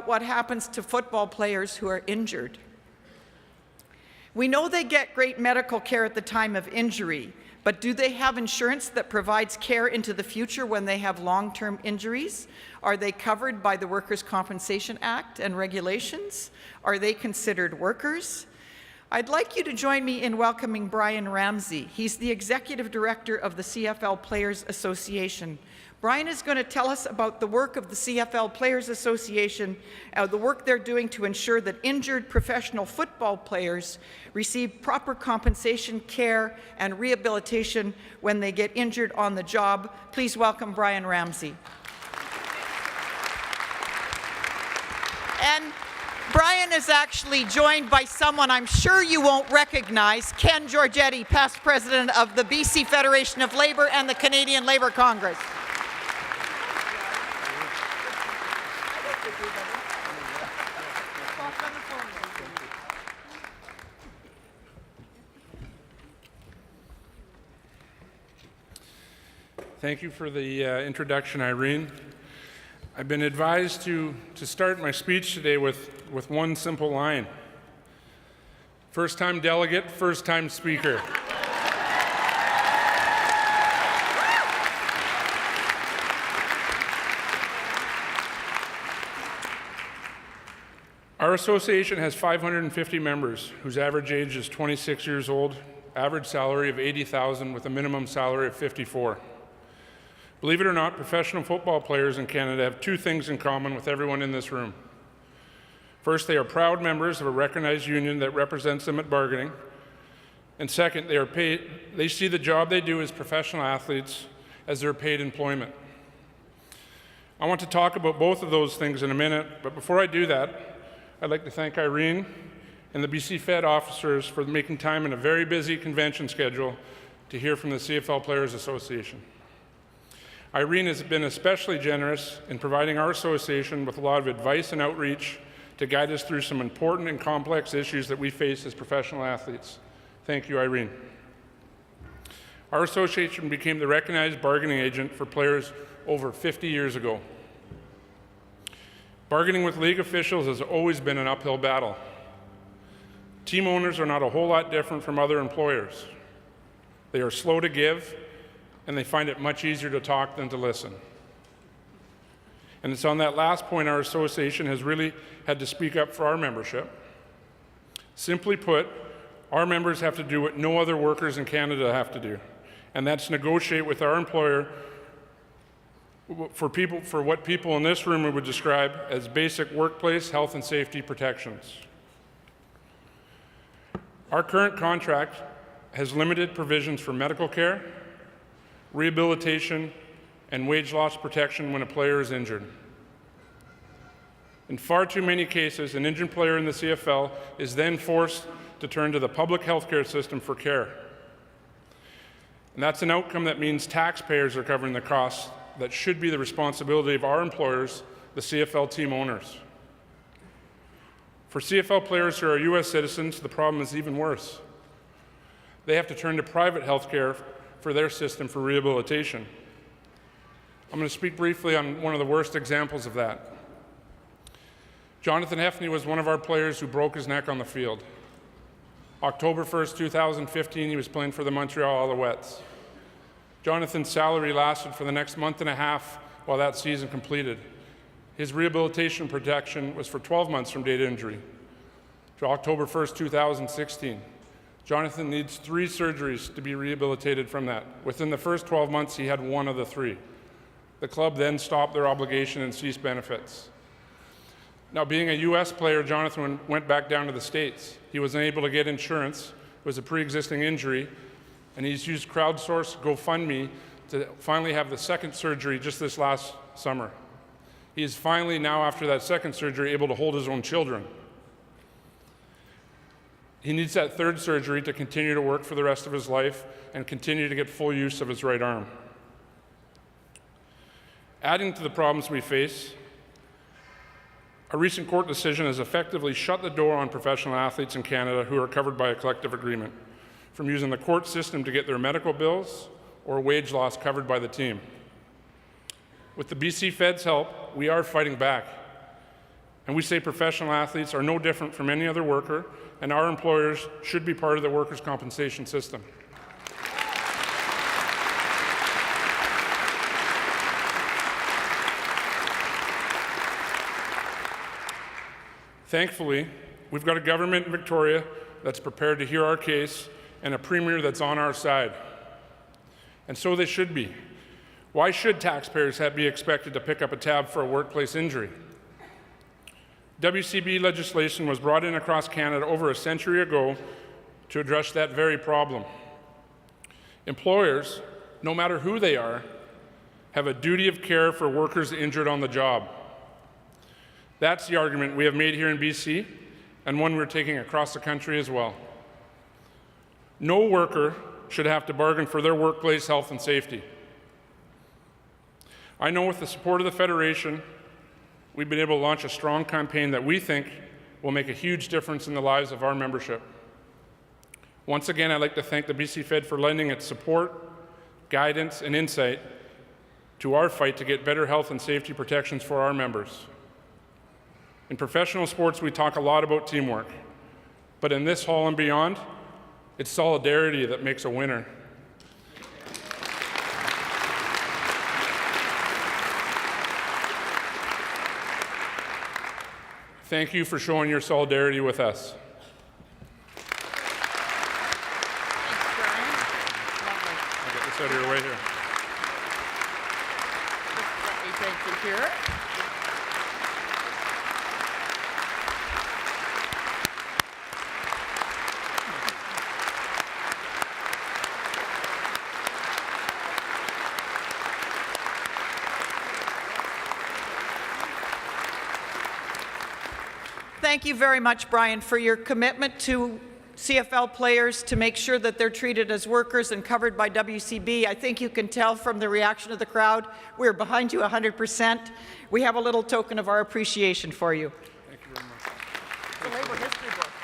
what happens to football players who are injured. We know they get great medical care at the time of injury, but do they have insurance that provides care into the future when they have long-term injuries? Are they covered by the Workers' Compensation Act and regulations? Are they considered workers? I'd like you to join me in welcoming Brian Ramsay. He's the Executive Director of the CFL Players Association. Brian is going to tell us about the work of the CFL Players Association, the work they're doing to ensure that injured professional football players receive proper compensation, care, and rehabilitation when they get injured on the job. Please welcome Brian Ramsay. And Brian is actually joined by someone I'm sure you won't recognize, Ken Giorgetti, past president of the BC Federation of Labour and the Canadian Labour Congress. Thank you for the introduction, Irene. I've been advised to start my speech today with one simple line. First time delegate, first time speaker. Our association has 550 members whose average age is 26 years old, average salary of $80,000 with a minimum salary of $54,000. Believe it or not, professional football players in Canada have two things in common with everyone in this room. First, they are proud members of a recognized union that represents them at bargaining. And second, they see the job they do as professional athletes as their paid employment. I want to talk about both of those things in a minute, but before I do that, I'd like to thank Irene and the BCFED officers for making time in a very busy convention schedule to hear from the CFL Players Association. Irene has been especially generous in providing our association with a lot of advice and outreach to guide us through some important and complex issues that we face as professional athletes. Thank you, Irene. Our association became the recognized bargaining agent for players over 50 years ago. Bargaining with league officials has always been an uphill battle. Team owners are not a whole lot different from other employers. They are slow to give, and they find it much easier to talk than to listen. And it's on that last point our association has really had to speak up for our membership. Simply put, our members have to do what no other workers in Canada have to do, and that's negotiate with our employer for what people in this room would describe as basic workplace health and safety protections. Our current contract has limited provisions for medical care, rehabilitation, and wage loss protection when a player is injured. In far too many cases, an injured player in the CFL is then forced to turn to the public healthcare system for care. And that's an outcome that means taxpayers are covering the costs that should be the responsibility of our employers, the CFL team owners. For CFL players who are US citizens, the problem is even worse. They have to turn to private healthcare for their system for rehabilitation. I'm going to speak briefly on one of the worst examples of that. Jonathan Hefney was one of our players who broke his neck on the field. October 1st, 2015, he was playing for the Montreal Alouettes. Jonathan's salary lasted for the next month and a half while that season completed. His rehabilitation protection was for 12 months from date of injury to October 1st, 2016. Jonathan needs 3 surgeries to be rehabilitated from that. Within the first 12 months, he had 1 of the 3. The club then stopped their obligation and ceased benefits. Now, being a US player, Jonathan went back down to the States. He was unable to get insurance. It was a pre-existing injury, and he's used crowdsourced GoFundMe to finally have the second surgery just this last summer. He is finally now, after that second surgery, able to hold his own children. He needs that third surgery to continue to work for the rest of his life and continue to get full use of his right arm. Adding to the problems we face, a recent court decision has effectively shut the door on professional athletes in Canada who are covered by a collective agreement from using the court system to get their medical bills or wage loss covered by the team. With the BCFED's help, we are fighting back. And we say professional athletes are no different from any other worker, and our employers should be part of the workers' compensation system. Thankfully, we've got a government in Victoria that's prepared to hear our case and a premier that's on our side. And so they should be. Why should taxpayers be expected to pick up a tab for a workplace injury? WCB legislation was brought in across Canada over a century ago to address that very problem. Employers, no matter who they are, have a duty of care for workers injured on the job. That's the argument we have made here in BC, and one we're taking across the country as well. No worker should have to bargain for their workplace health and safety. I know with the support of the Federation, we've been able to launch a strong campaign that we think will make a huge difference in the lives of our membership. Once again, I'd like to thank the BCFED for lending its support, guidance, and insight to our fight to get better health and safety protections for our members. In professional sports, we talk a lot about teamwork, but in this hall and beyond, it's solidarity that makes a winner. Thank you for showing your solidarity with us. Thanks, Brian. Lovely. I'll get this out of your way here. Thank you here. Thank you very much, Brian, for your commitment to CFL players to make sure that they're treated as workers and covered by WCB. I think you can tell from the reaction of the crowd, we're behind you 100%. We have a little token of our appreciation for you.